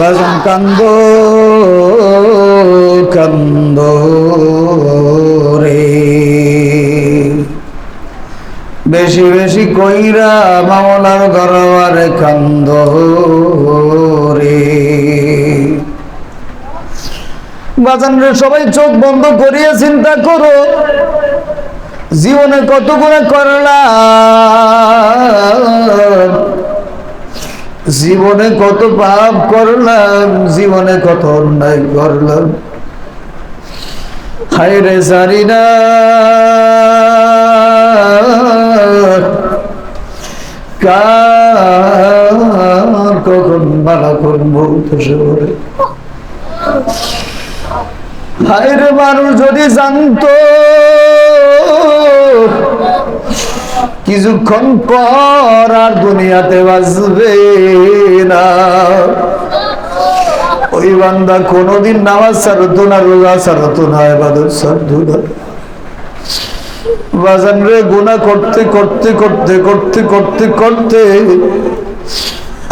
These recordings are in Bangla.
বাজান কান্দো কান্দো রে, বেশি বেশি কইরা মাওলার দরবারে কান্দো রে। বাজান রে, সবাই চোখ বন্ধ করিয়া চিন্তা করো, জীবনে কত গুনাহ করলাম, জীবনে কত পাপ করলাম, জীবনে কত অন্যায় করলাম। হায় রে জানি না কার কখন বালা করবো। হায় রে, মানুষ যদি জানতো কিছুক্ষণ পর আর দুনিয়াতে বাঁচবে না, ওই বান্দা কোনদিন নামাজ ছাড়তো না, রোজা ছাড়তো না, ইবাদত ছাড়তো না। বাজান রে, গুনাহ করতে করতে করতে করতে করতে করতে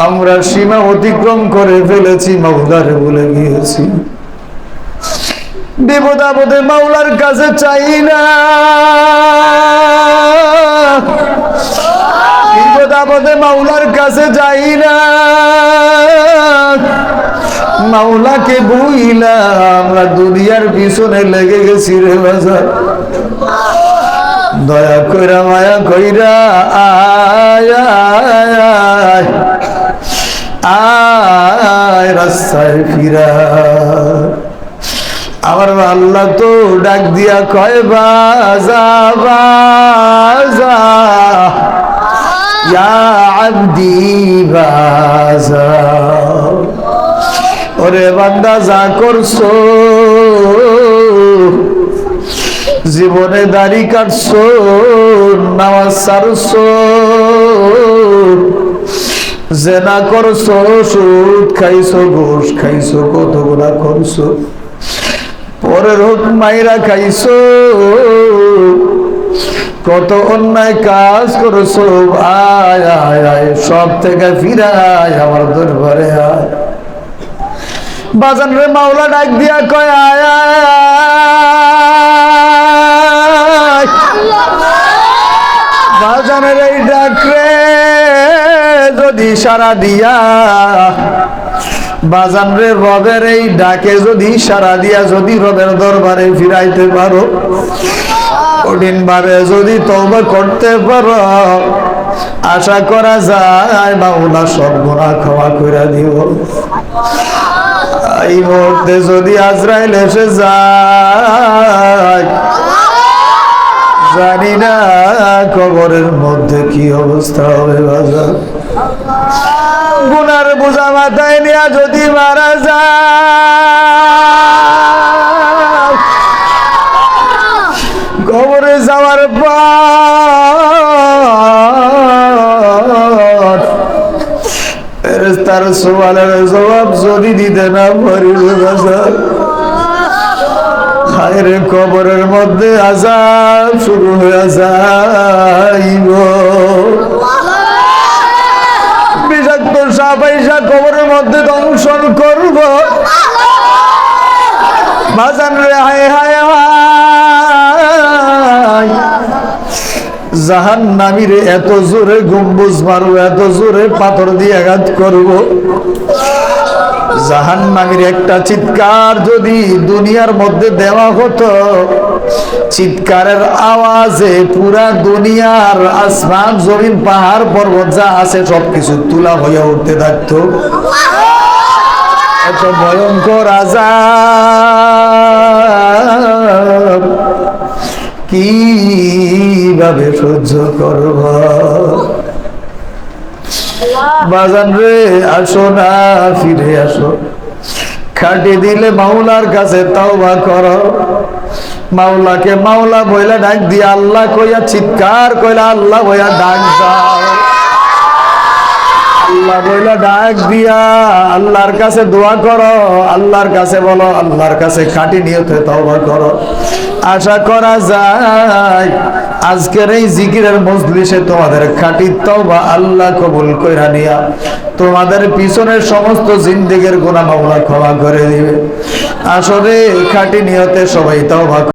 আমরা সীমা অতিক্রম করে ফেলেছি, মাওলারে ভুলে গিয়েছি। বিপদ আপদে মাওলার কাছে চাই না, বিপদ আপদে মাওলার কাছে যাই না, মাওলাকে বুইলা আমরা দুনিয়ার পিছনে লেগে গেছি রে বাজার। দয়া কইরা মায়া কইরা আয় আয় আয় আয় রাস্তায় ফিরা। আমার আল্লাহ তো ডাক দিয়া কয় বাজা বাজা ইয়া আব্দি বাজা। ওরে বান্দা, যা করছো, জীবনে দাড়ি কাটছো, নামাজ ছাড়ছো, জেনা করছো, সুদ খাইছো, ঘুষ খাইছো, কত গুনাহ করছো, পরের হোক মাইরা খাইছো, কত অন্যায় কাজ করছো। আয় আয় আয়, সব থেকে ফিরায় আমার দরবারে আয়। বাজান রে, মাওলা ডাক দিয়া কয় আয় আয়। বাজানের এই ডাক রে যদি সারা দিয়া, বাজান রে, রবের এই ডাকে যদি সারা দিয়া যদি রবের দরবারে ফিরাইতে পারো, কঠিন ভাবে যদি তওবা করতে পারো, আশা করা যায় মাওলা সব গুনাহ ক্ষমা করে দিব। এই মুহূর্তে যদি আজরাইল এসে যায়, জানি না কবরের মধ্যে কি অবস্থা হবে বাজার। গুনার বোঝা মাথায় নিয়ে যদি মারা যায়, কবরে যাওয়ার পর ফেরেশতার সওয়ালের জবাব যদি দিতে না পারি বাজার, হায় রে, কবরের মধ্যে আযাব শুরু হয়ে যাইব। বিষাক্ত সাপ আইসা কবরের মধ্যে দংশন করব। বাজান রে, হায় হায় হায়, জাহান্নামীর এত জোরে গম্বুজ মারব, এত জোরে পাথর দিয়ে আঘাত করব, জাহান্নামীর একটা চিৎকার যদি দুনিয়ার মধ্যে দেওয়া হতো, চিৎকারের আওয়াজে পুরা দুনিয়ার আসমান জমিন পাহাড় পর্বত যা আছে সবকিছু তুলা হইয়া উঠতে থাকতো। এত ভয়ঙ্কর আযাব কিভাবে সহ্য করব। বাজান রে, আসো না, ফিরে আসো, খাটি দিলে মাওলার কাছে তওবা করো। মাওলাকে মাওলা বইলা ডাক দিয়া, আল্লাহ কইয়া চিৎকার কইলা আল্লাহ বইয়া ডাক দাও, আল্লাহ বইলা ডাক দিয়া আল্লাহর কাছে দোয়া করো, আল্লাহর কাছে বলো, আল্লাহর কাছে খাটি নিয়তে তওবা করো। আশা করা যায় আজকের এই জিকিরের মজলিসে তোমাদের খাঁটি তওবা আল্লাহ কবুল কইরা নিয়া তোমাদের পিছনের সমস্ত জিন্দেগীর গুনাহ মাওলা ক্ষমা করে দিবে। আসলে খাঁটি নিয়তে সবাই তওবা